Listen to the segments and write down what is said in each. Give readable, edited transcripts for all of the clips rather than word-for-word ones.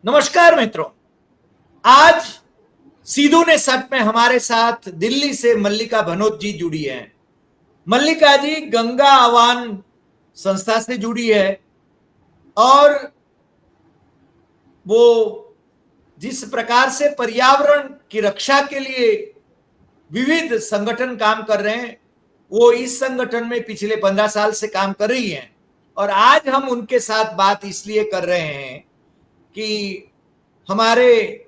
नमस्कार मित्रों, आज सीधू ने सच में हमारे साथ दिल्ली से मल्लिका भनोत जी जुड़ी हैं। मल्लिका जी गंगा आह्वान संस्था से जुड़ी है और वो जिस प्रकार से पर्यावरण की रक्षा के लिए विविध संगठन काम कर रहे हैं, वो इस संगठन में पिछले 15 साल से काम कर रही हैं। और आज हम उनके साथ बात इसलिए कर रहे हैं कि हमारे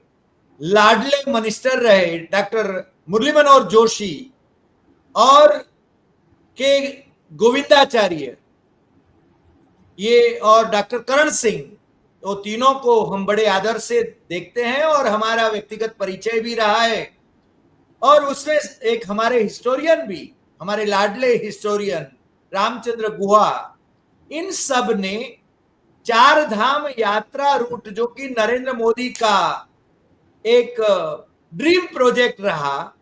लाडले मिनिस्टर रहे डॉक्टर मुरली मनोहर जोशी और के गोविंदाचार्य ये और डॉक्टर करण सिंह, तो तीनों को हम बड़े आदर से देखते हैं और हमारा व्यक्तिगत परिचय भी रहा है। और उसमें एक हमारे हिस्टोरियन भी, हमारे लाडले हिस्टोरियन रामचंद्र गुहा, इन सब ने चार धाम यात्रा रूट, जो कि नरेंद्र मोदी का एक ड्रीम प्रोजेक्ट रहा,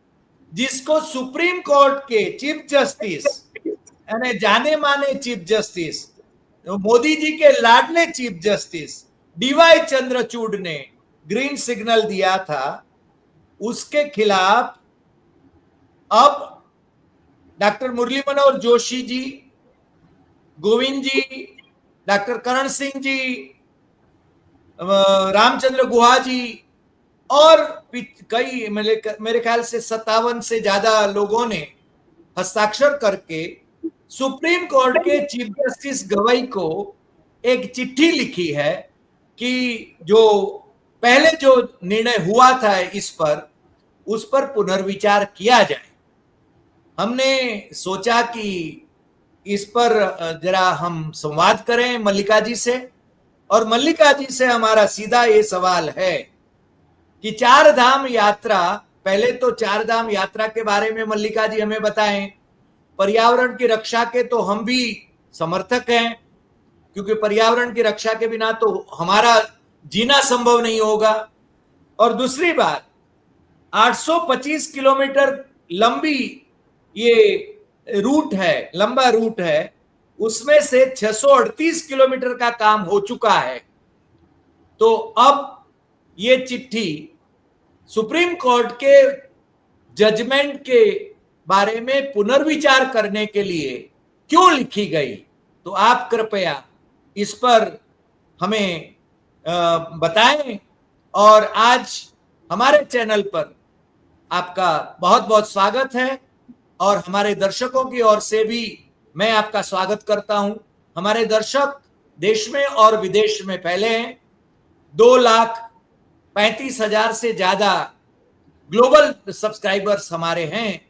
जिसको सुप्रीम कोर्ट के चीफ जस्टिस यानी जाने माने चीफ जस्टिस, मोदी जी के लाडले चीफ जस्टिस डीवाई चंद्रचूड़ ने ग्रीन सिग्नल दिया था, उसके खिलाफ अब डॉक्टर मुरली मनोहर जोशी जी, गोविंद जी, डॉक्टर करण सिंह जी, रामचंद्र गुहा जी और कई मेरे ख्याल से 57 से ज्यादा लोगों ने हस्ताक्षर करके सुप्रीम कोर्ट के चीफ जस्टिस गवई को एक चिट्ठी लिखी है कि जो पहले जो निर्णय हुआ था उस पर पुनर्विचार किया जाए। हमने सोचा कि इस पर जरा हम संवाद करें मल्लिका जी से। और मल्लिका जी से हमारा सीधा ये सवाल है कि चार धाम यात्रा, पहले तो चार धाम यात्रा के बारे में मल्लिका जी हमें बताएं। पर्यावरण की रक्षा के तो हम भी समर्थक हैं, क्योंकि पर्यावरण की रक्षा के बिना तो हमारा जीना संभव नहीं होगा। और दूसरी बात, 825 किलोमीटर लंबी ये रूट है, लंबा रूट है, उसमें से 638 किलोमीटर का काम हो चुका है। तो अब ये चिट्ठी सुप्रीम कोर्ट के जजमेंट के बारे में पुनर्विचार करने के लिए क्यों लिखी गई, तो आप कृपया इस पर हमें बताएं। और आज हमारे चैनल पर आपका बहुत बहुत स्वागत है और हमारे दर्शकों की ओर से भी मैं आपका स्वागत करता हूं। हमारे दर्शक देश में और विदेश में फैले हैं, 2,35,000 से ज्यादा ग्लोबल सब्सक्राइबर्स हमारे हैं।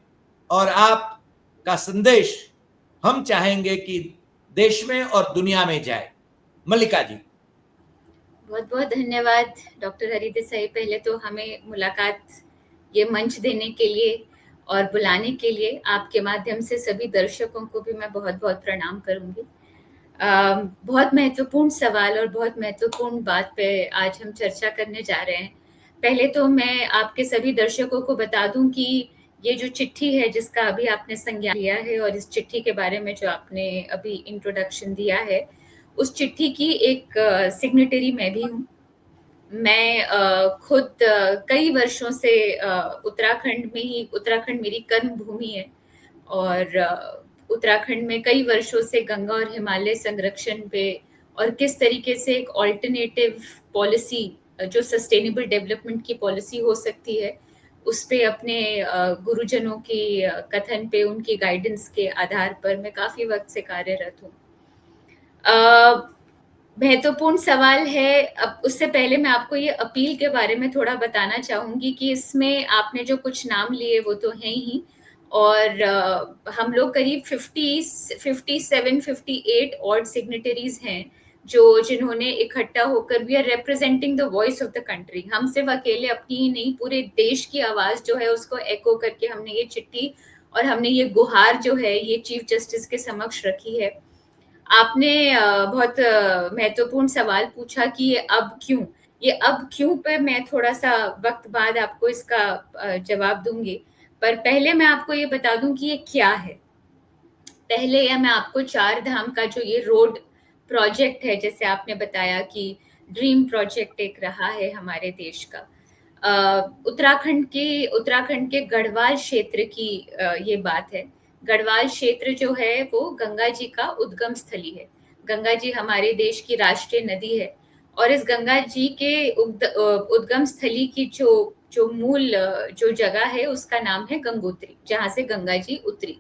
और आपका संदेश हम चाहेंगे कि देश में और दुनिया में जाए। मल्लिका जी, बहुत बहुत धन्यवाद डॉक्टर हरि देसाई। पहले तो हमें मुलाकात, ये मंच देने के लिए और बुलाने के लिए आपके माध्यम से सभी दर्शकों को भी मैं बहुत बहुत प्रणाम करूंगी। बहुत महत्वपूर्ण सवाल और बहुत महत्वपूर्ण बात पे आज हम चर्चा करने जा रहे हैं। पहले तो मैं आपके सभी दर्शकों को बता दूं कि ये जो चिट्ठी है जिसका अभी आपने संज्ञान लिया है और इस चिट्ठी के बारे में जो आपने अभी इंट्रोडक्शन दिया है, उस चिट्ठी की एक सिग्नेटरी मैं भी हूँ। मैं खुद कई वर्षों से उत्तराखंड मेरी कर्म भूमि है और उत्तराखंड में कई वर्षों से गंगा और हिमालय संरक्षण पे और किस तरीके से एक ऑल्टरनेटिव पॉलिसी, जो सस्टेनेबल डेवलपमेंट की पॉलिसी हो सकती है, उस पे अपने गुरुजनों की कथन पे, उनकी गाइडेंस के आधार पर मैं काफी वक्त से कार्यरत हूँ। महत्वपूर्ण सवाल है। अब उससे पहले मैं आपको ये अपील के बारे में थोड़ा बताना चाहूंगी कि इसमें आपने जो कुछ नाम लिए वो तो हैं ही, और हम लोग करीब 57-58 ऑड सिग्नेटरीज हैं जिन्होंने इकट्ठा होकर, we are representing the voice of the country. हम सिर्फ अकेले अपनी ही नहीं, पूरे देश की आवाज जो है उसको एको करके हमने ये चिट्ठी और हमने ये गुहार जो है ये चीफ जस्टिस के समक्ष रखी है। आपने बहुत महत्वपूर्ण सवाल पूछा कि ये अब क्यों पे मैं थोड़ा सा वक्त बाद आपको इसका जवाब दूंगी, पर पहले मैं आपको ये बता दूं कि ये क्या है। पहले मैं आपको चार धाम का जो ये रोड प्रोजेक्ट है, जैसे आपने बताया कि ड्रीम प्रोजेक्ट एक रहा है हमारे देश का। उत्तराखंड के गढ़वाल क्षेत्र की ये बात है। गढ़वाल क्षेत्र जो है वो गंगा जी का उद्गम स्थली है। गंगा जी हमारे देश की राष्ट्रीय नदी है और इस गंगा जी के उद्गम स्थली की जो मूल जो जगह है उसका नाम है गंगोत्री, जहाँ से गंगा जी उतरी।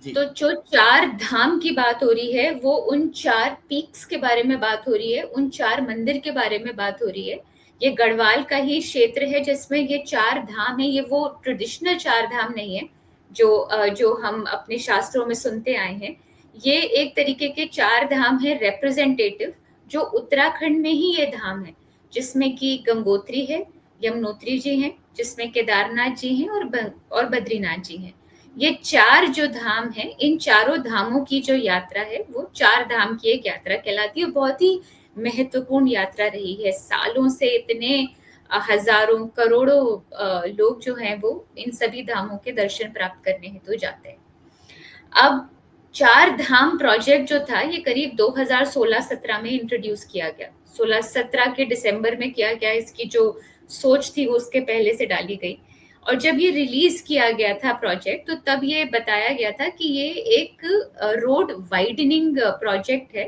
तो जो 4 धाम की बात हो रही है वो उन 4 पीक्स के बारे में बात हो रही है, उन 4 मंदिर के बारे में बात हो रही है। ये गढ़वाल का ही क्षेत्र है जिसमें ये 4 धाम है। ये वो ट्रेडिशनल 4 धाम नहीं है जो हम अपने शास्त्रों में सुनते आए हैं। ये एक तरीके के 4 धाम है रिप्रेजेंटेटिव, जो उत्तराखंड में ही ये धाम है, जिसमें कि गंगोत्री है, यमुनोत्री जी हैं, जिसमें केदारनाथ जी हैं और बद्रीनाथ जी हैं। ये 4 जो धाम है, इन चारों धामों की जो यात्रा है वो 4 धाम की एक यात्रा कहलाती है। बहुत ही महत्वपूर्ण यात्रा रही है। सालों से इतने हजारों करोड़ों लोग जो हैं वो इन सभी धामों के दर्शन प्राप्त करने हेतु जाते हैं। अब 4 धाम प्रोजेक्ट जो था ये करीब 2016-17 में इंट्रोड्यूस किया गया। 16-17 के दिसंबर में किया गया। इसकी जो सोच थी वो उसके पहले से डाली गई और जब ये रिलीज किया गया था प्रोजेक्ट तो तब ये बताया गया था कि ये एक रोड वाइडनिंग प्रोजेक्ट है,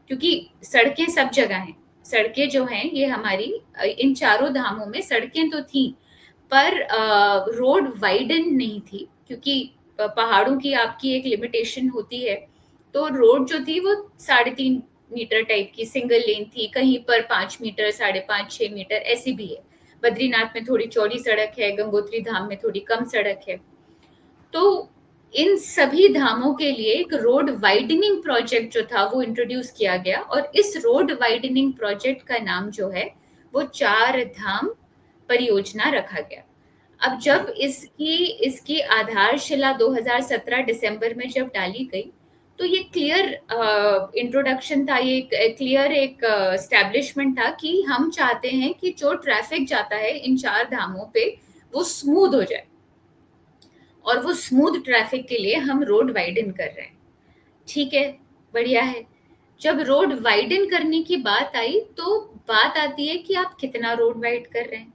क्योंकि सड़कें सब जगह हैं। सड़कें जो हैं ये हमारी इन चारों धामों में सड़कें तो थी पर रोड वाइडन नहीं थी, क्योंकि पहाड़ों की आपकी एक लिमिटेशन होती है। तो रोड जो थी वो 3.5 मीटर टाइप की सिंगल लेन थी, कहीं पर 5 मीटर, 5.5-6 मीटर ऐसी भी है। बद्रीनाथ में थोड़ी चौड़ी सड़क है, गंगोत्री धाम में थोड़ी कम सड़क है। तो इन सभी धामों के लिए एक रोड वाइडनिंग प्रोजेक्ट जो था वो इंट्रोड्यूस किया गया और इस रोड वाइडनिंग प्रोजेक्ट का नाम जो है वो 4 धाम परियोजना रखा गया। अब जब इसकी आधारशिला 2017 दिसंबर में जब डाली गई तो ये क्लियर इंट्रोडक्शन था, ये क्लियर एक एस्टैब्लिशमेंट था कि हम चाहते हैं कि जो ट्रैफिक जाता है इन 4 धामों पे वो स्मूथ हो जाए और वो स्मूथ ट्रैफिक के लिए हम रोड वाइडन कर रहे हैं। ठीक है, बढ़िया है। जब रोड वाइडन करने की बात आई तो बात आती है कि आप कितना रोड वाइड कर रहे हैं।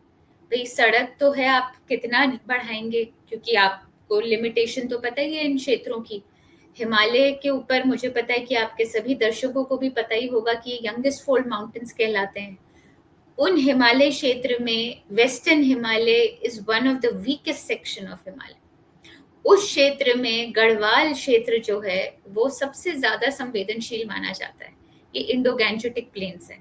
भाई सड़क तो है, आप कितना बढ़ाएंगे, क्योंकि आपको लिमिटेशन तो पता ही है इन क्षेत्रों की। हिमालय के ऊपर मुझे पता है कि आपके सभी दर्शकों को भी पता ही होगा कि यंगेस्ट फोल्ड माउंटेन्स कहलाते हैं। उन हिमालय क्षेत्र में western Himalaya is one of the weakest section of Himalaya. उस क्षेत्र में गढ़वाल क्षेत्र जो है वो सबसे ज्यादा संवेदनशील माना जाता है। ये इंडो गैंजेटिक प्लेन्स है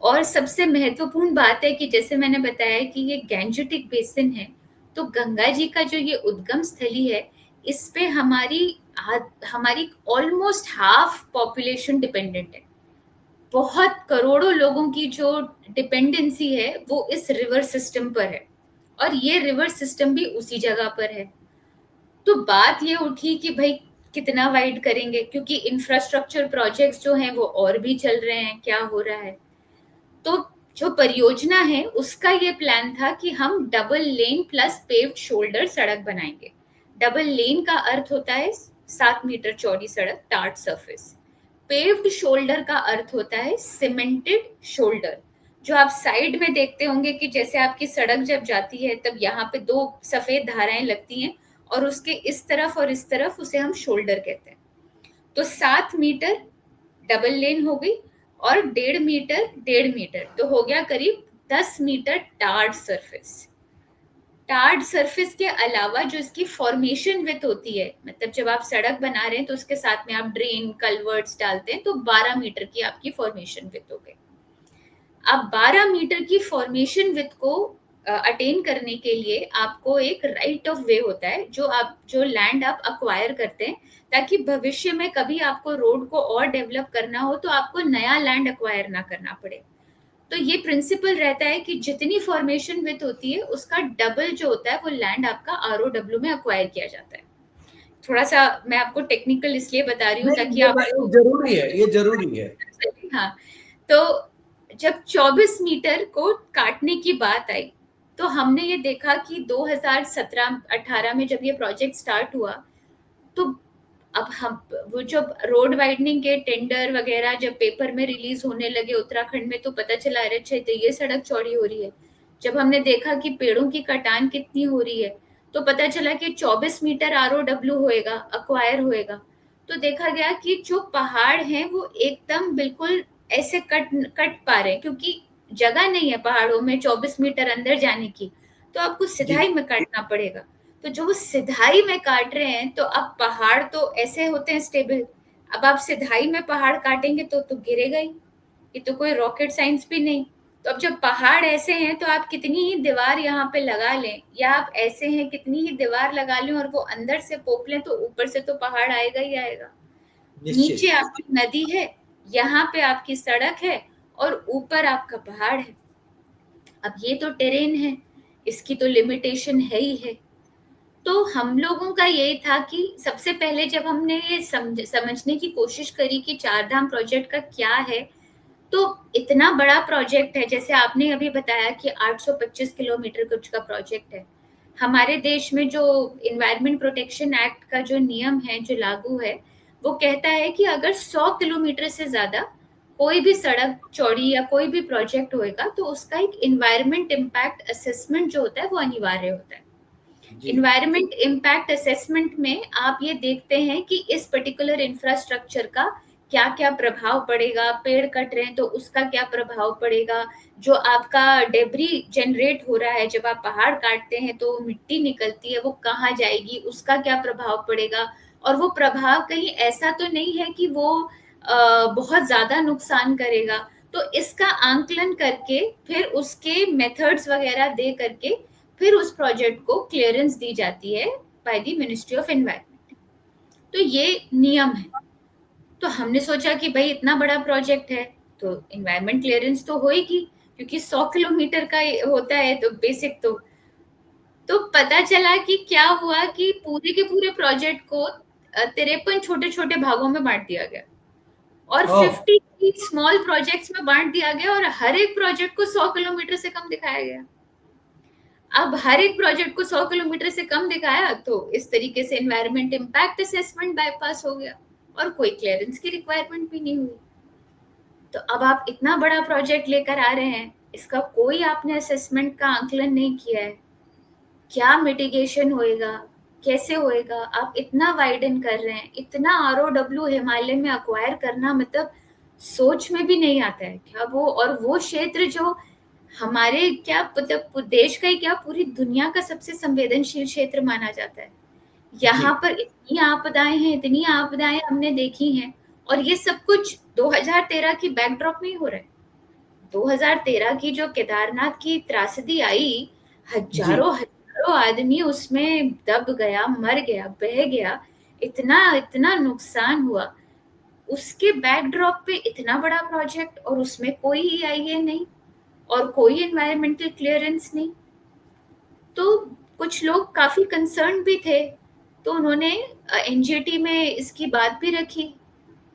और सबसे महत्वपूर्ण बात है कि जैसे मैंने बताया कि ये गैंजेटिक बेसिन है, तो गंगा जी का जो ये उद्गम स्थली है इस पे हमारी ऑलमोस्ट हाफ पॉपुलेशन डिपेंडेंट है। बहुत करोड़ों लोगों की जो डिपेंडेंसी है वो इस रिवर सिस्टम पर है और ये रिवर सिस्टम भी उसी जगह पर है। तो बात ये उठी कि भाई कितना वाइड करेंगे, क्योंकि इंफ्रास्ट्रक्चर प्रोजेक्ट्स जो हैं वो और भी चल रहे हैं, क्या हो रहा है। तो जो परियोजना है उसका ये प्लान था कि हम double lane plus paved shoulder सड़क बनाएंगे। डबल लेन का अर्थ होता है 7 मीटर चौड़ी सड़क, टार्ट सरफेस। पेव्ड शोल्डर का अर्थ होता है सीमेंटेड शोल्डर, जो आप साइड में देखते होंगे कि जैसे आपकी सड़क जब जाती है तब यहाँ पे 2 सफेद धाराएं लगती हैं और उसके इस तरफ और इस तरफ उसे हम शोल्डर कहते हैं। तो 7 मीटर डबल लेन हो गई और 1.5 मीटर तो हो गया करीब 10 metre tarred surface. Tarred surface के अलावा जो इसकी फॉर्मेशन विथ होती है, मतलब जब आप सड़क बना रहे हैं तो उसके साथ में आप ड्रेन कल्वर्ट्स डालते हैं, तो 12 मीटर की आपकी फॉर्मेशन विथ हो गई। अब 12 मीटर की फॉर्मेशन विथ को अटेन करने के लिए आपको एक राइट ऑफ वे होता है, जो लैंड आप अक्वायर करते हैं ताकि भविष्य में कभी आपको रोड को और डेवलप करना हो तो आपको नया लैंड अक्वायर ना करना पड़े। तो ये प्रिंसिपल रहता है कि जितनी फॉर्मेशन विथ होती है उसका डबल जो होता है वो लैंड आपका ROW में अक्वायर किया जाता है। थोड़ा सा मैं आपको टेक्निकल इसलिए बता रही हूँ ताकि आप जरूरी है, ये जरूरी है। हाँ, तो जब 24 मीटर को काटने की बात आई तो हमने ये देखा कि 2017-18 में जब ये प्रोजेक्ट स्टार्ट हुआ तो अब हम वो जो रोड वाइडनिंग के टेंडर वगैरह जब पेपर में रिलीज होने लगे उत्तराखंड में, तो पता चला अरे अच्छा तो ये सड़क चौड़ी हो रही है। जब हमने देखा कि पेड़ों की कटान कितनी हो रही है, तो पता चला कि 24 मीटर ROW होएगा, अक्वायर होएगा। तो देखा गया कि जो पहाड़ हैं वो एकदम बिल्कुल ऐसे कट पा रहे हैं, क्योंकि जगह नहीं है पहाड़ों में 24 मीटर अंदर जाने की, तो आपको जी सिधाई में काटना पड़ेगा। तो जो वो सिधाई में काट रहे हैं, तो अब पहाड़ तो ऐसे होते हैं स्टेबल, अब आप सिधाई में पहाड़ काटेंगे तो गिरेगा ही, ये तो कोई रॉकेट साइंस भी नहीं। तो अब जब पहाड़ ऐसे हैं तो आप कितनी ही दीवार यहाँ पे लगा लें, या आप ऐसे हैं कितनी ही दीवार लगा लें और वो अंदर से पोप लें, तो ऊपर से तो पहाड़ आएगा ही आएगा। नीचे निश्चित। आपकी नदी है, यहाँ पे आपकी सड़क है, और ऊपर आपका पहाड़ है। अब ये तो टेरेन है, इसकी तो लिमिटेशन है ही है। तो हम लोगों का ये था कि सबसे पहले जब हमने ये समझने की कोशिश करी कि चारधाम प्रोजेक्ट का क्या है, तो इतना बड़ा प्रोजेक्ट है, जैसे आपने अभी बताया कि 825 किलोमीटर कुछ का प्रोजेक्ट है। हमारे देश में जो इन्वायरमेंट प्रोटेक्शन एक्ट का जो नियम है, जो लागू है, वो कहता है कि अगर 100 किलोमीटर से ज्यादा कोई भी सड़क चौड़ी या कोई भी प्रोजेक्ट होएगा, तो उसका एक इन्वायरमेंट इम्पैक्ट असेसमेंट जो होता है वो अनिवार्य होता है। जी इन्वायरमेंट इम्पैक्ट असेसमेंट में आप ये देखते हैं कि इस पर्टिकुलर इंफ्रास्ट्रक्चर का क्या क्या प्रभाव पड़ेगा, पेड़ कट रहे हैं तो उसका क्या प्रभाव पड़ेगा, जो आपका डेब्री जनरेट हो रहा है जब आप पहाड़ काटते हैं तो मिट्टी निकलती है वो कहाँ जाएगी, उसका क्या प्रभाव पड़ेगा, और वो प्रभाव कहीं ऐसा तो नहीं है कि वो बहुत ज्यादा नुकसान करेगा। तो इसका आंकलन करके फिर उसके मेथड्स वगैरह दे करके फिर उस प्रोजेक्ट को क्लियरेंस दी जाती है by the ministry of environment. तो ये नियम है। तो हमने सोचा कि भाई इतना बड़ा प्रोजेक्ट है तो एनवायरनमेंट क्लियरेंस तो होएगी, क्योंकि 100 किलोमीटर का होता है तो बेसिक तो पता चला कि क्या हुआ कि पूरे के पूरे प्रोजेक्ट को 53 छोटे छोटे भागों में बांट दिया गया, और ओह 50 स्मॉल प्रोजेक्ट्स में बांट दिया गया, और हर एक प्रोजेक्ट को 100 किलोमीटर से कम दिखाया गया। अब हर एक प्रोजेक्ट को 100 किलोमीटर से कम दिखाया, तो इस तरीके से एनवायरनमेंट इम्पैक्ट असेसमेंट बाईपास हो गया और कोई क्लियरेंस की रिक्वायरमेंट भी नहीं हुई। तो अब आप इतना बड़ा प्रोजेक्ट लेकर आ रहे हैं, इसका कोई आपने असेसमेंट का आंकलन नहीं किया है, क्या मिटिगेशन होएगा, कैसे होएगा, आप इतना वाइडन कर रहे हैं, इतना ROW हिमालय में अक्वायर करना, मतलब सोच में भी नहीं आता है क्या वो, और वो क्षेत्र जो हमारे क्या मतलब देश का ही क्या पूरी दुनिया का सबसे संवेदनशील क्षेत्र माना जाता है। जी यहाँ पर इतनी आपदाएं हैं, इतनी आपदाएं हमने देखी हैं, और ये सब कुछ 2013 की बैकड्रॉप में ही हो रहा है। 2013 की जो केदारनाथ की त्रासदी आई, जी हजारों हजारों आदमी उसमें दब गया, मर गया, बह गया, इतना इतना नुकसान हुआ, उसके बैकड्रॉप पे इतना बड़ा प्रोजेक्ट और उसमें कोई EIA नहीं और कोई एनवायरमेंटल क्लियरेंस नहीं। तो कुछ लोग काफी कंसर्न भी थे, तो उन्होंने NGT में इसकी बात भी रखी।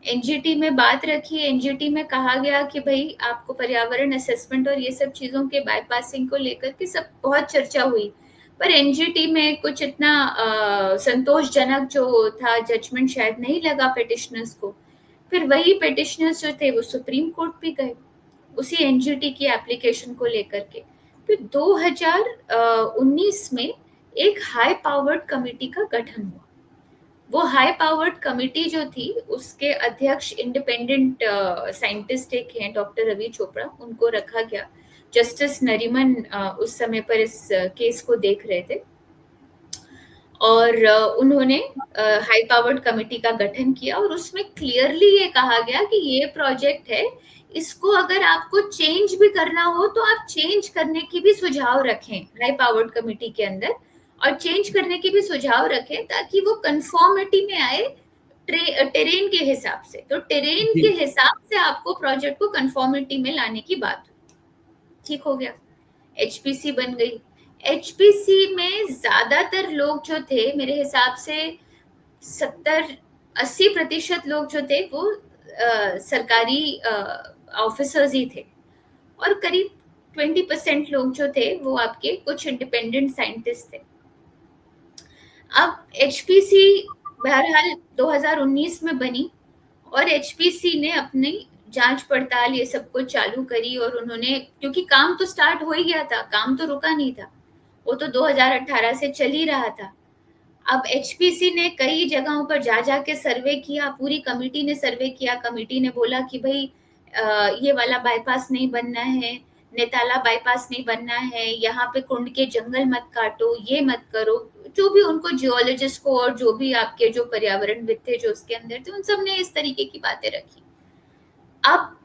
NGT में बात रखी, NGT में कहा गया कि भाई आपको पर्यावरण असेसमेंट और ये सब चीजों के बाईपासिंग को लेकर के सब बहुत चर्चा हुई, पर NGT में कुछ इतना संतोषजनक जो था जजमेंट शायद नहीं लगा पेटिशनर्स को। फिर वही पेटिशनर्स जो थे वो सुप्रीम कोर्ट भी गए उसी NGT की एप्लीकेशन को लेकर के। फिर 2019 में एक हाई पावर्ड कमेटी का गठन हुआ। वो हाई पावर्ड कमेटी जो थी उसके अध्यक्ष इंडिपेंडेंट साइंटिस्ट एक हैं डॉक्टर रवि चोपड़ा, उनको रखा गया। जस्टिस नरीमन उस समय पर इस केस को देख रहे थे, और उन्होंने हाई पावर्ड कमेटी का गठन किया, और उसमें क्लियरली ये कहा गया कि ये प्रोजेक्ट है, इसको अगर आपको चेंज भी करना हो तो आप चेंज करने की भी सुझाव रखें हाई पावर्ड कमेटी के अंदर, और चेंज करने की भी सुझाव रखें ताकि वो कंफर्मिटी में आए टेरेन के हिसाब से। तो टेरेन के जी हिसाब से आपको प्रोजेक्ट को कंफर्मिटी में लाने की बात, ठीक हो गया, HPC बन गई। HPC में ज्यादातर लोग जो थे मेरे हिसाब से 70-80% लोग जो थे वो सरकारी ऑफिसर्स ही थे, और करीब 20% लोग जो थे वो आपके कुछ इंडिपेंडेंट साइंटिस्ट थे। अब HPC बहरहाल 2019 में बनी और एचपीसी ने अपनी जांच पड़ताल ये सब कुछ चालू करी और उन्होंने, क्योंकि काम तो स्टार्ट हो ही गया था, काम तो रुका नहीं था, वो तो 2018 से चल ही रहा था। अब एचपीसी ने कई जगहों पर जा जाके सर्वे किया, पूरी कमेटी ने सर्वे किया, कमेटी ने बोला कि भाई ये वाला बाईपास नहीं बनना है, नेताला बाईपास नहीं बनना है, यहाँ पे कुंड के जंगल मत काटो, ये मत करो, जो भी उनको जियोलॉजिस्ट को और जो भी आपके जो पर्यावरणविद थे जो उसके अंदर थे, उन सब ने इस तरीके की बातें रखी। अब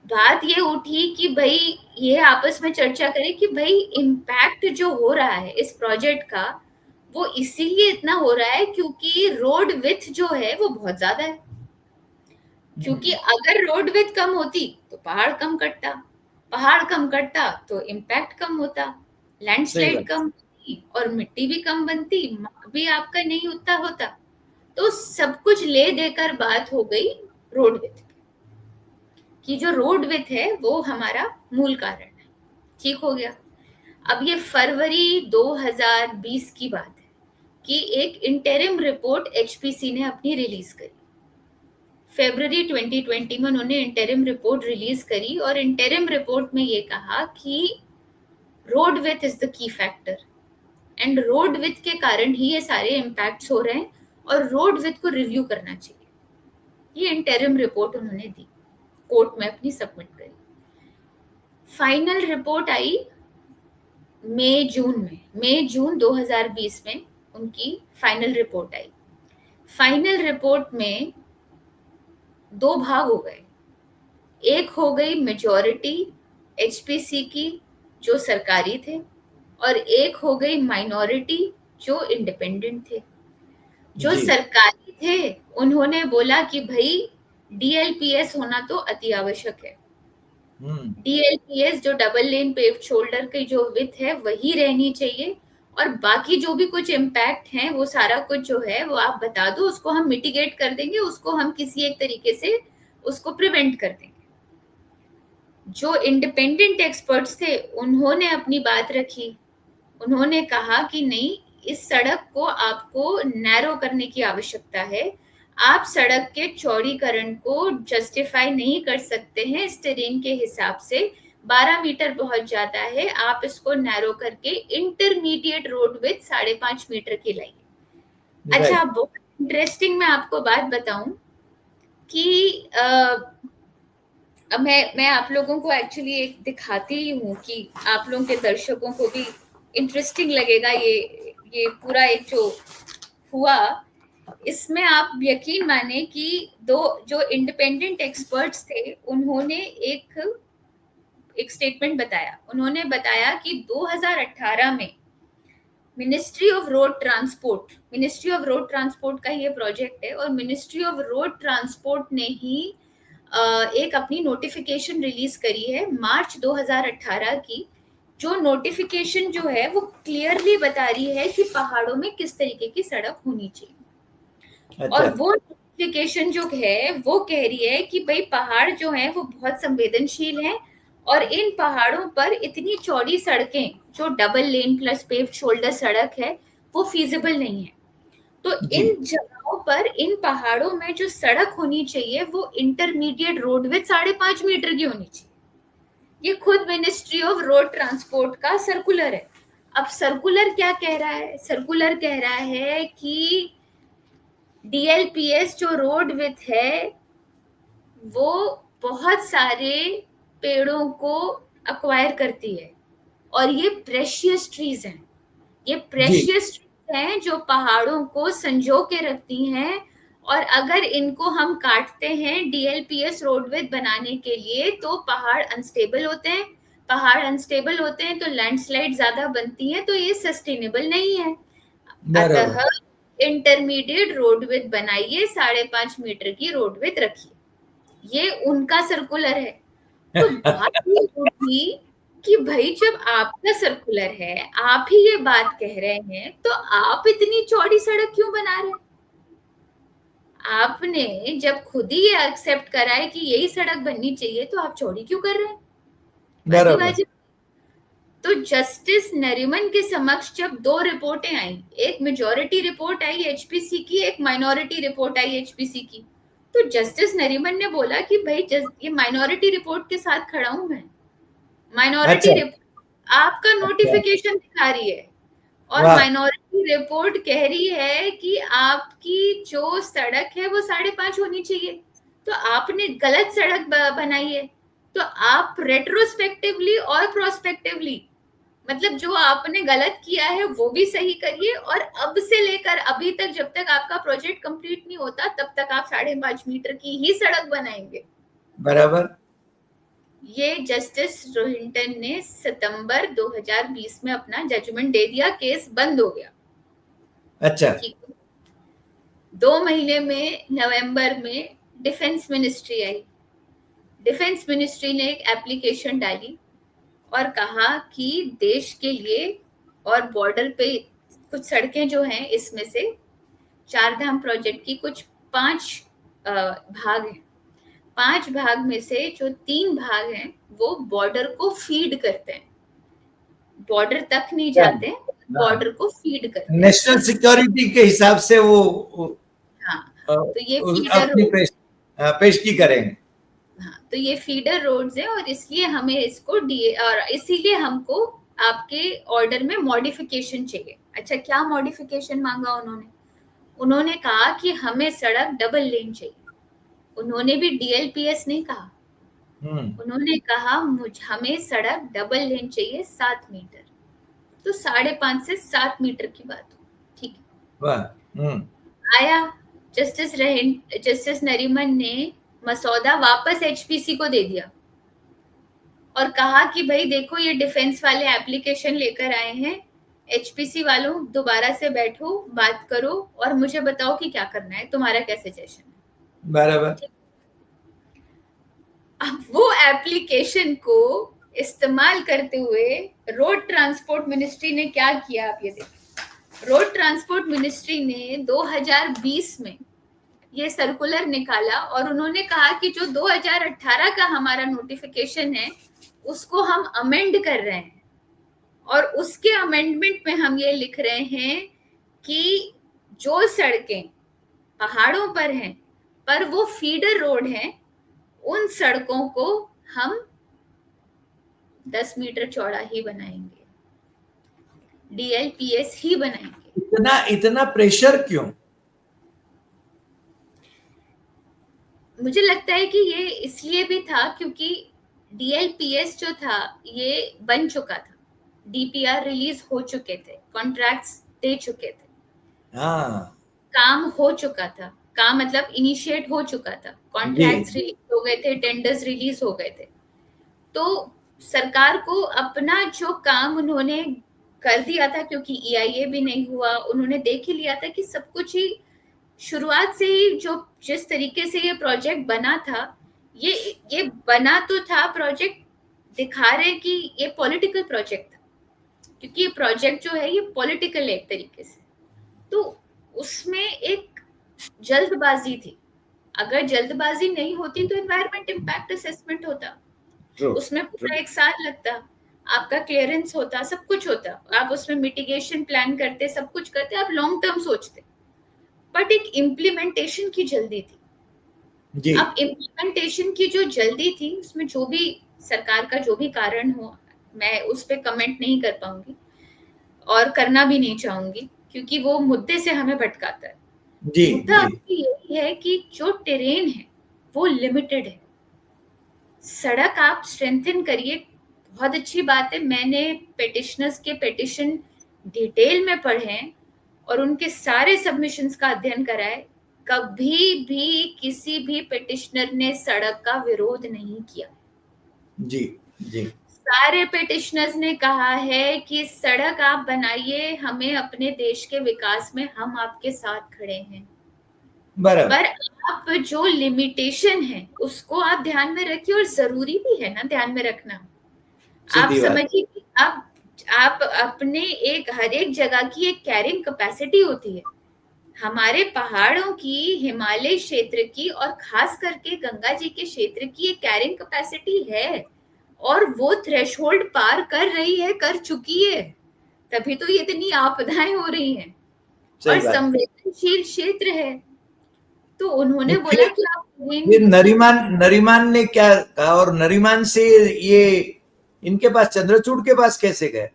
बात ये उठी कि भाई ये आपस में चर्चा करें कि भाई इम्पैक्ट जो हो रहा है इस प्रोजेक्ट का, वो इसीलिए इतना हो रहा है क्योंकि रोड विड्थ जो है वो बहुत ज्यादा है। क्योंकि अगर रोड विड्थ कम होती तो पहाड़ कम कटता, पहाड़ कम कटता तो इम्पैक्ट कम होता, लैंडस्लाइड कम होती और मिट्टी भी कम बनती, भी आपका नहीं उतना होता। तो सब कुछ ले देकर बात हो गई रोड विड्थ कि जो रोड विड्थ है वो हमारा मूल कारण है। ठीक हो गया। अब ये फरवरी 2020 की बात है कि एक इंटरिम रिपोर्ट एचपीसी ने अपनी रिलीज करी। फरवरी 2020 में उन्होंने इंटरिम रिपोर्ट रिलीज करी और इंटरिम रिपोर्ट में ये कहा कि road width is the key factor and road width के कारण ही ये सारे इम्पैक्ट्स हो रहे हैं और रोड विड्थ को रिव्यू करना चाहिए। ये इंटरिम रिपोर्ट उन्होंने दी, कोर्ट में अपनी सबमिट करी। फाइनल रिपोर्ट आई मई जून 2020 में उनकी फाइनल रिपोर्ट आई। फाइनल रिपोर्ट में दो भाग हो गए, एक हो गई मेजॉरिटी एचपीसी की जो सरकारी थे और एक हो गई माइनॉरिटी जो इंडिपेंडेंट थे। जो सरकारी थे उन्होंने बोला कि भाई डीएलपीएस होना तो अति आवश्यक है, डीएलपीएस जो डबल लेन पेव्ड शोल्डर की जो विड्थ है वही रहनी चाहिए और बाकी जो भी कुछ इम्पैक्ट है वो सारा कुछ जो है वो आप बता दो, उसको हम मिटिगेट कर देंगे, उसको हम किसी एक तरीके से उसको प्रिवेंट कर देंगे। जो इंडिपेंडेंट एक्सपर्ट्स थे उन्होंने अपनी बात रखी, उन्होंने कहा कि नहीं, इस सड़क को आपको नैरो करने की आवश्यकता है, आप सड़क के चौड़ीकरण को जस्टिफाई नहीं कर सकते हैं, इस टेरेन के हिसाब से 12 मीटर बहुत ज्यादा है, आप इसको नैरो करके इंटरमीडिएट रोड विड्थ 5.5 मीटर की लाइए। अच्छा, बहुत इंटरेस्टिंग मैं आपको बात बताऊं कि मैं आप लोगों को एक्चुअली एक दिखाती ही हूँ कि आप लोगों के दर्शकों को भी इंटरेस्टिंग लगेगा ये पूरा एक जो हुआ। इसमें आप यकीन माने कि दो जो इंडिपेंडेंट एक्सपर्ट्स थे उन्होंने एक स्टेटमेंट बताया। उन्होंने बताया कि 2018 में मिनिस्ट्री ऑफ रोड ट्रांसपोर्ट का ये प्रोजेक्ट है और मिनिस्ट्री ऑफ रोड ट्रांसपोर्ट ने ही एक अपनी नोटिफिकेशन रिलीज करी है मार्च 2018 की। जो नोटिफिकेशन जो है वो क्लियरली बता रही है कि पहाड़ों में किस तरीके की सड़क होनी चाहिए। और वो नोटिफिकेशन जो है वो कह रही है कि भाई पहाड़ जो है वो बहुत संवेदनशील हैं और इन पहाड़ों पर इतनी चौड़ी सड़कें जो double lane plus paved shoulder सड़क है वो फीजिबल नहीं है। तो इन जगहों पर इन पहाड़ों में जो सड़क होनी चाहिए वो इंटरमीडिएट रोड विड्थ 5.5 मीटर की होनी चाहिए। ये खुद मिनिस्ट्री ऑफ रोड ट्रांसपोर्ट का सर्कुलर है। अब सर्कुलर क्या कह रहा है? सर्कुलर कह रहा है कि डीएलपीएस जो रोड विड्थ है वो बहुत सारे पेड़ों को अक्वायर करती है और ये प्रेशियस ट्रीज हैं, ये प्रेशियस ट्रीज हैं जो पहाड़ों को संजो के रखती हैं और अगर इनको हम काटते हैं डीएलपीएस रोड विड्थ बनाने के लिए तो पहाड़ अनस्टेबल होते हैं, पहाड़ अनस्टेबल होते हैं तो लैंडस्लाइड ज्यादा बनती है, तो ये सस्टेनेबल नहीं है। अतः इंटरमीडिएट रोड विड्थ बनाइए, 5.5 मीटर की रोड विड्थ रखिए। ये उनका सर्कुलर है। तो बात ये होगी कि भाई जब आपका सर्कुलर है, आप ही ये बात कह रहे हैं, तो आप इतनी चौड़ी सड़क क्यों बना रहे हैं? आपने जब खुद ही ये एक्सेप्ट करा है कि यही सड़क बननी चाहिए तो आप चौड़ी क्यों कर रहे हैं? तो जस्टिस नरीमन के समक्ष जब 2 रिपोर्टें आई, एक मेजॉरिटी रिपोर्ट आई एचपीसी की, एक माइनॉरिटी रिपोर्ट आई एचपीसी की, तो जस्टिस नरीमन ने बोला कि भाई ये माइनॉरिटी रिपोर्ट के साथ खड़ा हूं मैं, माइनॉरिटी अच्छा, रिपोर्ट आपका नोटिफिकेशन दिखा रही है और वाह, माइनॉरिटी रिपोर्ट कह रही है कि आपकी जो सड़क है वो 5.5 होनी चाहिए, तो आपने गलत सड़क बनाई है। तो आप रेट्रोस्पेक्टिवली और प्रोस्पेक्टिवली, मतलब जो आपने गलत किया है वो भी सही करिए, और अब से लेकर अभी तक जब तक आपका प्रोजेक्ट कंप्लीट नहीं होता तब तक आप 5.5 मीटर की ही सड़क बनाएंगे। बराबर। ये जस्टिस रोहिंटन ने सितंबर 2020 में अपना जजमेंट दे दिया, केस बंद हो गया। अच्छा, ठीक, 2 महीने में नवंबर में डिफेंस मिनिस्ट्री आई, डिफेंस मिनिस्ट्री ने एक एप्लीकेशन डाली और कहा कि देश के लिए और बॉर्डर पे कुछ सड़कें जो हैं, इसमें से चारधाम प्रोजेक्ट की कुछ 5 भाग हैं, 5 भाग में से जो 3 भाग हैं वो बॉर्डर को फीड करते हैं, बॉर्डर तक नहीं जाते, बॉर्डर को फीड करते हैं। नेशनल सिक्योरिटी के हिसाब से वो हाँ, तो ये फीडर अपनी पेशगी करेंगे। हाँ, तो ये फीडर रोड्स हैं और इसलिए हमें इसको और इसीलिए हमको आपके ऑर्डर में मॉडिफिकेशन चाहिए। अच्छा, क्या मॉडिफिकेशन मांगा उन्होंने? उन्होंने कहा कि हमें सड़क डबल लेन चाहिए। उन्होंने भी डीएलपीएस नहीं कहा, उन्होंने कहा हमें सड़क डबल लेन चाहिए 7 मीटर, तो 5.5 से 7 मीटर की बात हो, ठीक है। आया जस्टिस नरीमन ने मसौदा वापस एचपीसी को दे दिया और कहा कि भाई देखो, ये डिफेंस वाले एप्लीकेशन लेकर आए हैं, एचपीसी वालों दोबारा से बैठो, बात करो और मुझे बताओ कि क्या करना है, तुम्हारा क्या सजेशन है। बराबर। अब वो एप्लीकेशन को इस्तेमाल करते हुए रोड ट्रांसपोर्ट मिनिस्ट्री ने क्या किया, आप ये देखिए। रोड ट्रांसपोर्ट मिनिस्ट्री ने 2020 में ये सर्कुलर निकाला और उन्होंने कहा कि जो 2018 का हमारा नोटिफिकेशन है उसको हम अमेंड कर रहे हैं, और उसके अमेंडमेंट में हम ये लिख रहे हैं कि जो सड़कें पहाड़ों पर हैं पर वो फीडर रोड हैं, उन सड़कों को हम 10 मीटर चौड़ा ही बनाएंगे, डीएलपीएस ही बनाएंगे। इतना प्रेशर क्यों? मुझे लगता है कि ये इसलिए भी था क्योंकि डीएलपीएस जो था ये बन चुका था, डीपीआर रिलीज हो चुके थे, कॉन्ट्रैक्ट्स दे चुके थे, काम हो चुका था, काम मतलब इनिशिएट हो चुका था, कॉन्ट्रैक्ट्स रिलीज हो गए थे, टेंडर्स रिलीज हो गए थे। तो सरकार को अपना जो काम उन्होंने कर दिया था, क्योंकि ईआईए भी नहीं हुआ, उन्होंने देख ही लिया था कि सब कुछ ही शुरुआत से ही जो जिस तरीके से ये प्रोजेक्ट बना था, ये बना तो था प्रोजेक्ट, दिखा रहे कि ये पॉलिटिकल प्रोजेक्ट था, क्योंकि ये प्रोजेक्ट जो है ये पॉलिटिकल है एक तरीके से, तो उसमें एक जल्दबाजी थी। अगर जल्दबाजी नहीं होती तो एनवायरमेंट इम्पैक्ट असेसमेंट होता, उसमें पूरा 1 साल लगता, आपका क्लियरेंस होता, सब कुछ होता, आप उसमें मिटिगेशन प्लान करते, सब कुछ करते, आप लॉन्ग टर्म सोचते, बट एक इम्प्लीमेंटेशन की जल्दी थी। अब इम्प्लीमेंटेशन की जो जल्दी थी उसमें जो भी सरकार का जो भी कारण हो, मैं उस पर कमेंट नहीं कर पाऊंगी और करना भी नहीं चाहूंगी, क्योंकि वो मुद्दे से हमें भटकाता है। मुद्दा यही है कि जो टेरेन है वो लिमिटेड है, सड़क आप स्ट्रेंथन करिए, बहुत अच्छी बात है। मैंने पेटिशनर्स के पेटिशन डिटेल में पढ़े हैं और उनके सारे सबमिशंस का अध्ययन करा है, कभी भी किसी भी पेटिशनर ने सड़क का विरोध नहीं किया। जी। सारे पेटिशनर्स ने कहा है कि सड़क आप बनाइए, हमें अपने देश के विकास में हम आपके साथ खड़े हैं, पर आप जो लिमिटेशन है उसको आप ध्यान में रखिए, और जरूरी भी है ना ध्यान में रखना। आप समझिए कि आप अपने हर एक जगह की एक कैरिंग कैपेसिटी होती है, हमारे पहाड़ों की, हिमालय क्षेत्र की और खास करके गंगा जी के क्षेत्र की एक कैरिंग कैपेसिटी है, और वो थ्रेशोल्ड पार कर रही है, कर चुकी है, तभी तो ये इतनी आपदाएं हो रही हैं और सही बात। संवेदनशील क्षेत्र है। तो उन्होंने तो बोला कि आप फिर नरीमान ने क्या कहा, और नरीमान से ये इनके पास, चंद्रचूड़ के पास कैसे गए?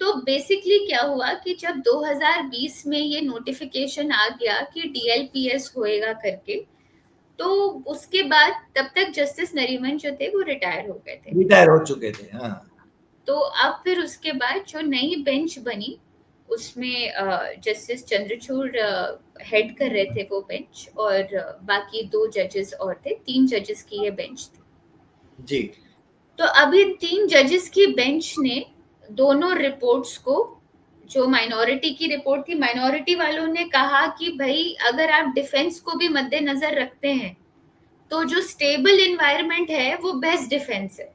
तो बेसिकली क्या हुआ कि जब 2020 में ये नोटिफिकेशन आ गया कि डीएलपीएस होएगा करके, तो उसके बाद तब तक जस्टिस नरीमन जो थे वो रिटायर हो गए थे, रिटायर हो चुके थे। हाँ। तो अब फिर उसके बाद जो नई बेंच बनी उसमें जस्टिस चंद्रचूड़ हेड कर रहे थे वो बेंच, और बाकी 2 जजेस और थे, 3 जजेस की ये बेंच थी जी। तो अब इन 3 जजेस की बेंच ने दोनों रिपोर्ट्स को, जो माइनॉरिटी की रिपोर्ट थी, माइनॉरिटी वालों ने कहा कि भाई अगर आप डिफेंस को भी मद्देनजर रखते हैं तो जो स्टेबल इन्वायरमेंट है वो बेस्ट डिफेंस है।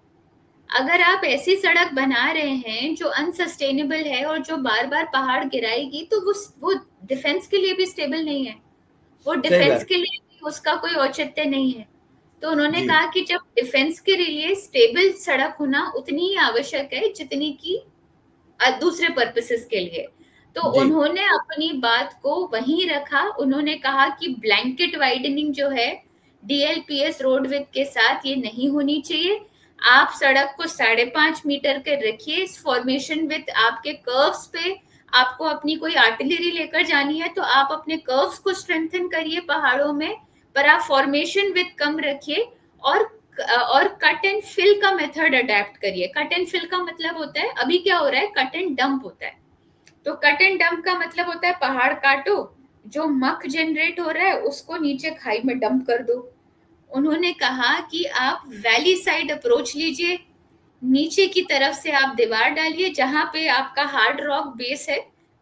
अगर आप ऐसी सड़क बना रहे हैं जो अनसस्टेनेबल है और जो बार बार पहाड़ गिराएगी, तो वो डिफेंस के लिए भी स्टेबल नहीं है, वो डिफेंस के लिए भी उसका कोई औचित्य नहीं है। तो उन्होंने कहा कि जब डिफेंस के लिए स्टेबल सड़क होना उतनी ही आवश्यक है जितनी की दूसरे पर्पसेस के लिए, तो उन्होंने अपनी बात को वहीं रखा। उन्होंने कहा कि ब्लैंकेट वाइडनिंग जो है डीएलपीएस रोड विड्थ के साथ ये नहीं होनी चाहिए। आप सड़क को 5.5 मीटर के रखिए, इस फॉर्मेशन विथ आपके कर्व्स पे आपको अपनी कोई आर्टिलरी लेकर जानी है तो आप अपने कर्व्स को स्ट्रेंथन करिए पहाड़ों में, पर आप फॉर्मेशन विथ कम रखिए और कट एंड फिल का मेथड अडेप्ट करिए। कट एंड फिल का मतलब होता है, अभी क्या हो रहा है, कट एंड डंप होता है। तो कट एंड डंप का मतलब होता है पहाड़ काटो, जो मक जनरेट हो रहा है उसको नीचे खाई में डंप कर दो। उन्होंने कहा कि आप वैली साइड अप्रोच लीजिए, नीचे की तरफ से आप दीवार डालिए, जहां पे आपका हार्ड रॉक बेस है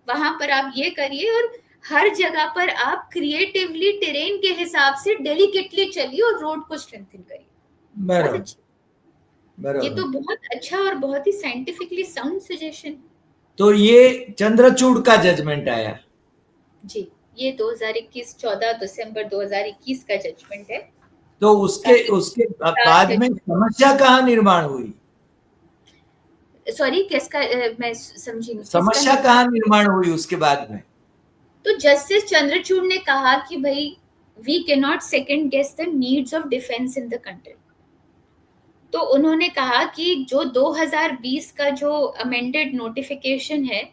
वहां पर आप ये करिए, और हर जगह पर आप क्रिएटिवली टेरेन के हिसाब से डेलिकेटली चलिए और रोड को स्ट्रेंथन करिए। बहुत अच्छा, ये तो बहुत अच्छा और बहुत ही साइंटिफिकली साउंड सजेशन। तो ये चंद्रचूड़ का जजमेंट आया जी, ये 2021 14 दिसंबर 2021 का जजमेंट है। तो उसके बाद में समस्या कहाँ निर्माण हुई? सॉरी, किसका? मैं समझी नहीं। समस्या कहाँ निर्माण हुई उसके बाद में? तो जस्टिस चंद्रचूड़ ने कहा कि भाई we can not second guess the needs of defence in the country. तो उन्होंने कहा कि जो 2020 का जो अमेंडेड नोटिफिकेशन है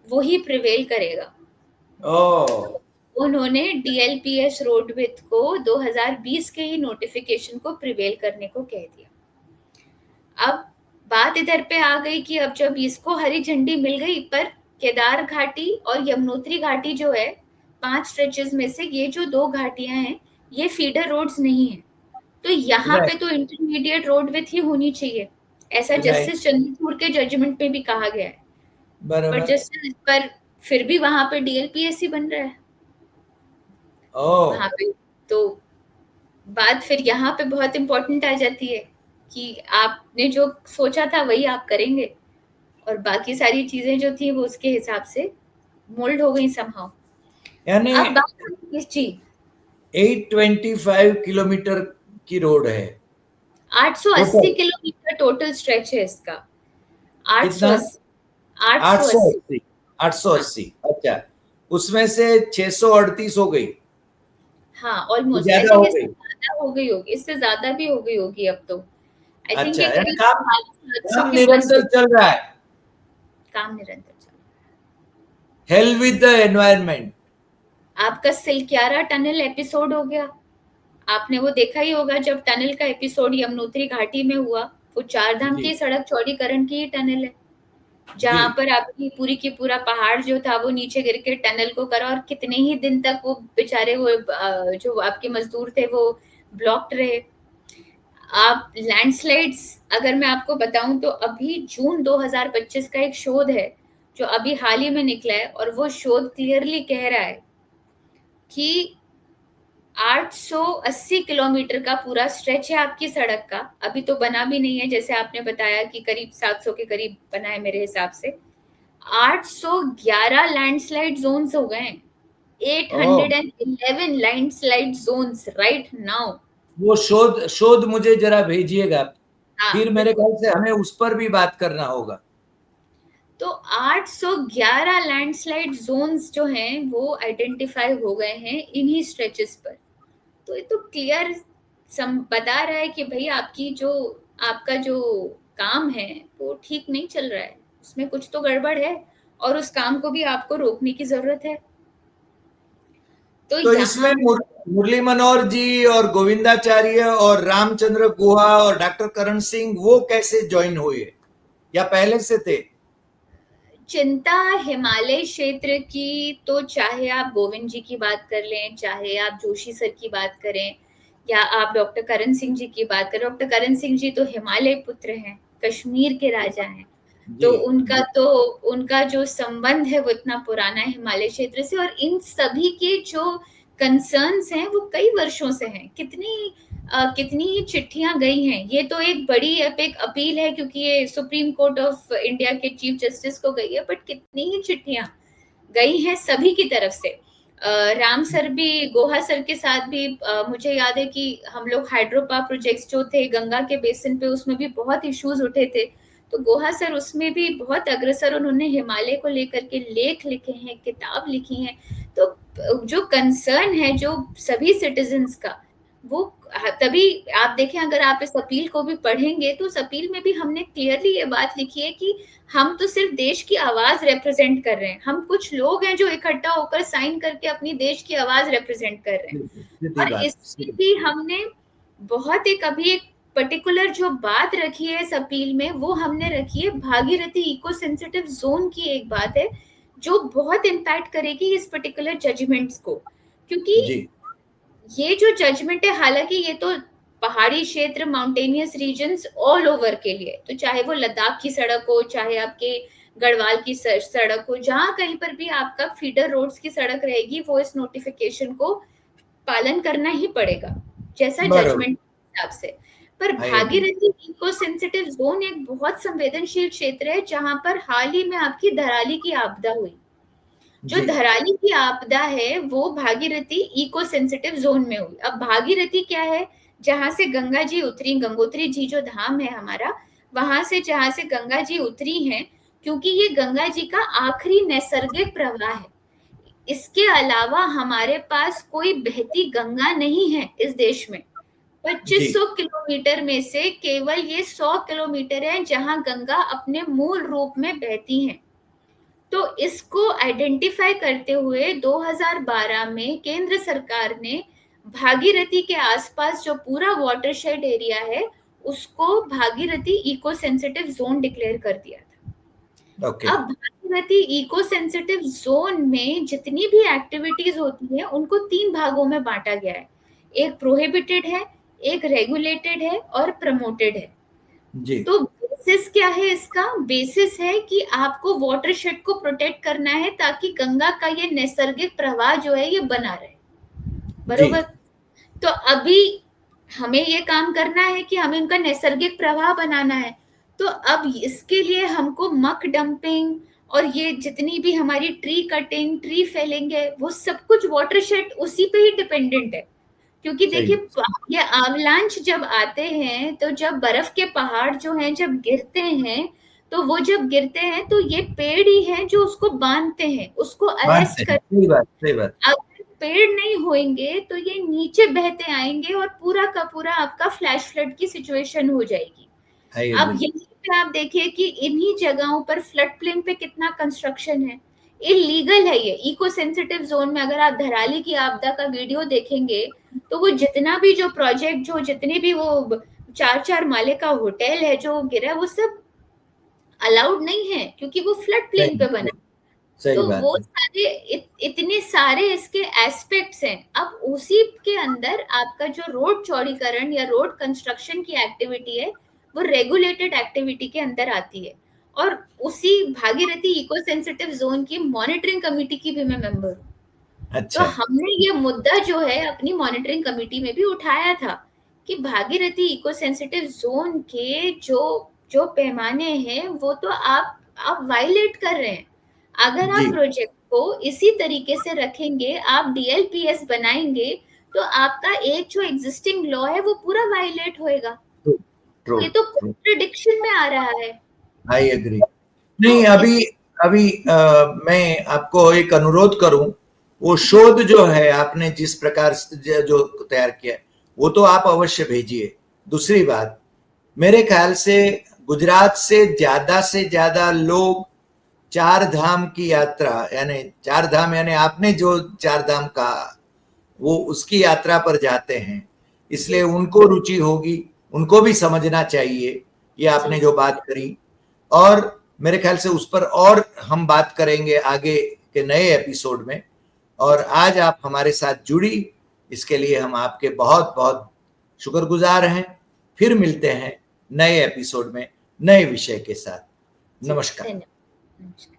वही प्रिवेल करेगा। उन्होंने डीएलपीएस रोड विड्थ को 2020 के ही नोटिफिकेशन को प्रिवेल करने को कह दिया। अब बात इधर पे आ गई कि अब जब इसको हरी झंडी मिल गई, पर केदार घाटी और यमुनोत्री घाटी जो है, 5 स्ट्रेचेस में से ये जो 2 घाटियां हैं ये फीडर रोड्स नहीं है, तो यहाँ पे तो इंटरमीडिएट रोड विड्थ ही होनी चाहिए, ऐसा जस्टिस चंद्रचूड़ के जजमेंट में भी कहा गया है। पर जस्टिस पर फिर भी वहां पे डीएलपीएस ही बन रहा है वहां पे। तो बात फिर यहाँ पे बहुत इंपॉर्टेंट आ जाती है कि आपने जो सोचा था वही आप करेंगे, और बाकी सारी चीजें जो थी वो उसके हिसाब से मोल्ड हो गई समहाउ। यानी अब बात किस चीज, 825 किलोमीटर की रोड है, 880 किलोमीटर टोटल स्ट्रेच है इसका। 880। 880। अच्छा, उसमें से 638 हो गई। हाँ, ऑलमोस्ट ज्यादा हो गई, ज्यादा हो गई होगी, इससे ज्यादा भी हो गई होगी अब तो। आई थिंक अच्छा, ये काम निरंतर चल रहा है, काम निरंतर चल रहा है। Hell with the environment. आपका सिलक्यारा टनल एपिसोड हो गया, आपने वो देखा ही होगा जब टनल का एपिसोड यमुनोत्री घाटी में हुआ, वो 4 धाम की सड़क चौड़ीकरण की ही टनल है, जहां पर आपकी पूरी की पूरा पहाड़ जो था वो नीचे गिर के टनल को करा, और कितने ही दिन तक वो बेचारे वो जो आपके मजदूर थे वो ब्लॉक्ड रहे। आप लैंडस्लाइड्स, अगर मैं आपको बताऊं तो अभी जून 2025 का एक शोध है जो अभी हाल ही में निकला है, और वो शोध क्लियरली कह रहा है कि 880 किलोमीटर का पूरा स्ट्रेच है आपकी सड़क का, अभी तो बना भी नहीं है, जैसे आपने बताया कि करीब 700 के करीब बना है मेरे हिसाब से। 811 लैंडस्लाइड जोन्स हो गए, 811 लैंडस्लाइड जोन्स राइट नाउ। वो शोध मुझे जरा भेजिएगा। हाँ, फिर मेरे ख्याल से हमें उस पर भी बात करना होगा। तो 811 लैंडस्लाइड जोन्स जो हैं वो आइडेंटिफाई हो गए हैं इन्हीं स्ट्रेचेस पर। तो ये तो क्लियर बता रहा है कि भाई आपका जो काम है वो ठीक नहीं चल रहा है, उसमें कुछ तो गड़बड़ है और उस काम को भी आपको रोकने की जरूरत है। तो तो यहाँ इसमें मुरली मनोहर जी और गोविंदाचार्य और रामचंद्र गुहा और डॉक्टर करण सिंह वो कैसे ज्वाइन हुए, या पहले से थे? चिंता हिमालय क्षेत्र की, तो चाहे आप गोविंद जी की बात कर लें, चाहे आप जोशी सर की बात करें, या आप डॉक्टर करण सिंह जी की बात करें, डॉक्टर करण सिंह जी तो हिमालय पुत्र हैं, कश्मीर के राजा हैं। जी तो उनका जो संबंध है वो इतना पुराना है हिमालय क्षेत्र से, और इन सभी के जो कंसर्न्स हैं वो कई वर्षों से हैं। कितनी ही चिट्ठियां गई हैं। ये तो एक बड़ी एपिक अपील है क्योंकि ये सुप्रीम कोर्ट ऑफ इंडिया के चीफ जस्टिस को गई है, बट कितनी ही चिट्ठियां गई हैं सभी की तरफ से। राम सर भी, गोहा सर के साथ भी मुझे याद है कि हम लोग हाइड्रोपा प्रोजेक्ट्स जो थे गंगा के बेसिन पे, उसमें भी बहुत इश्यूज उठे थे। तो गोहा सर उसमें भी बहुत अग्रसर, उन्होंने हिमालय को लेकर के लेख लिखे हैं, किताब लिखी है। तो जो कंसर्न है जो सभी सिटीजन्स का, वो तभी आप देखें, अगर आप इस अपील को भी पढ़ेंगे तो उस अपील में भी हमने क्लियरली ये बात लिखी है कि हम तो सिर्फ देश की आवाज रिप्रेजेंट कर रहे हैं। हम कुछ लोग हैं जो इकट्ठा होकर साइन करके अपनी देश की आवाज रिप्रेजेंट कर रहे हैं। और इसमें भी हमने बहुत एक पर्टिकुलर जो बात रखी है इस अपील में, वो हमने रखी है भागीरथी इको सेंसिटिव जोन की। एक बात है जो बहुत इम्पैक्ट करेगी इस पर्टिकुलर जजमेंट्स को, क्योंकि जी ये जो जजमेंट है, हालांकि ये तो पहाड़ी क्षेत्र, माउंटेनियस रीजन्स ऑल ओवर के लिए, तो चाहे वो लद्दाख की सड़क हो, चाहे आपके गढ़वाल की सड़क हो, जहां कहीं पर भी आपका फीडर रोड्स की सड़क रहेगी, वो इस नोटिफिकेशन को पालन करना ही पड़ेगा जैसा जजमेंट हिसाब से। पर भागीरथी इको सेंसिटिव जोन एक बहुत संवेदनशील क्षेत्र है जहां पर हाल ही में आपकी धराली की आपदा हुई। जो धराली की आपदा है वो भागीरथी इको सेंसिटिव जोन में हुई। अब भागीरथी क्या है? जहां से गंगा जी उतरी, गंगोत्री जी जो धाम है हमारा, वहां से जहां से गंगा जी उतरी हैं, क्योंकि ये गंगा जी का आखिरी नैसर्गिक प्रवाह है। इसके अलावा हमारे पास कोई बहती गंगा नहीं है इस देश में। 2500 किलोमीटर में से केवल ये 100 किलोमीटर है जहां गंगा अपने मूल रूप में बहती हैं। तो इसको आइडेंटिफाई करते हुए 2012 में केंद्र सरकार ने भागीरथी के आसपास जो पूरा वाटरशेड एरिया है उसको Bhagirathi eco sensitive zone declare कर दिया था। अब भागीरथी इको सेंसिटिव जोन में जितनी भी एक्टिविटीज होती है उनको 3 भागों में बांटा गया है। एक प्रोहिबिटेड है, एक रेगुलेटेड है और प्रमोटेड है। जी। तो बेसिस क्या है इसका? बेसिस है कि आपको वाटरशेड को प्रोटेक्ट करना है ताकि गंगा का ये नैसर्गिक प्रवाह जो है ये बना रहे, बरोबर। तो अभी हमें ये काम करना है कि हमें उनका नैसर्गिक प्रवाह बनाना है। तो अब इसके लिए हमको मक डंपिंग और ये जितनी भी हमारी ट्री कटिंग, ट्री फेलिंग है, वो सब कुछ वाटरशेड उसी पे ही डिपेंडेंट है। क्योंकि देखिए, ये आवालांच जब आते हैं, तो जब बर्फ के पहाड़ जो हैं जब गिरते हैं, तो वो जब गिरते हैं तो ये पेड़ ही हैं जो उसको बांधते हैं, उसको अरेस्ट करते हैं। सही बात। अगर पेड़ नहीं होंगे तो ये नीचे बहते आएंगे और पूरा का पूरा आपका फ्लैश फ्लड की सिचुएशन हो जाएगी। अब यहीं पे आप देखिए कि इन्हीं जगहों पर फ्लड प्लेन पे कितना कंस्ट्रक्शन है, इलीगल है ये इको सेंसिटिव जोन में। अगर आप धराली की आपदा का वीडियो देखेंगे तो वो जितना भी जो प्रोजेक्ट, जो जितने भी वो 4-4 माले का होटल है जो गिरा, वो सब अलाउड नहीं है क्योंकि वो फ्लड प्लेन पे बना। तो वो सारे इतने सारे इसके एस्पेक्ट्स हैं। अब उसी के अंदर आपका जो रोड चौड़ीकरण या रोड कंस्ट्रक्शन की एक्टिविटी है वो रेगुलेटेड एक्टिविटी के अंदर आती है। और उसी भागीरथी इको सेंसिटिव जोन की मॉनिटरिंग कमेटी की भी मैं मेंबर हूँ। अच्छा। तो हमने ये मुद्दा जो है अपनी मॉनिटरिंग कमेटी में भी उठाया था कि भागीरथी इको सेंसिटिव जोन के जो पैमाने हैं वो तो आप वायलेट कर रहे हैं। अगर आप प्रोजेक्ट को इसी तरीके से रखेंगे, आप डीएलपीएस बनाएंगे, तो आपका एक जो एग्जिस्टिंग लॉ है वो पूरा वायलेट होएगा। ट्रू, ये तो कॉन्ट्रडिक्शन में आ रहा है। I agree. नहीं, अभी मैं आपको एक अनुरोध करूं, वो शोध जो है आपने जिस प्रकार से जो तैयार किया है, वो तो आप अवश्य भेजिए। दूसरी बात, मेरे ख्याल से गुजरात से ज्यादा लोग चार धाम की यात्रा, यानी चार धाम यानी आपने जो चार धाम कहा, वो उसकी यात्रा पर जाते हैं, इसलिए उनको रुचि होगी, उनको भी समझना चाहिए ये आपने जो बात करी। और मेरे ख्याल से उस पर और हम बात करेंगे आगे के नए एपिसोड में। और आज आप हमारे साथ जुड़ी, इसके लिए हम आपके बहुत बहुत शुक्रगुजार हैं। फिर मिलते हैं नए एपिसोड में नए विषय के साथ। नमस्कार। धन्यवाद।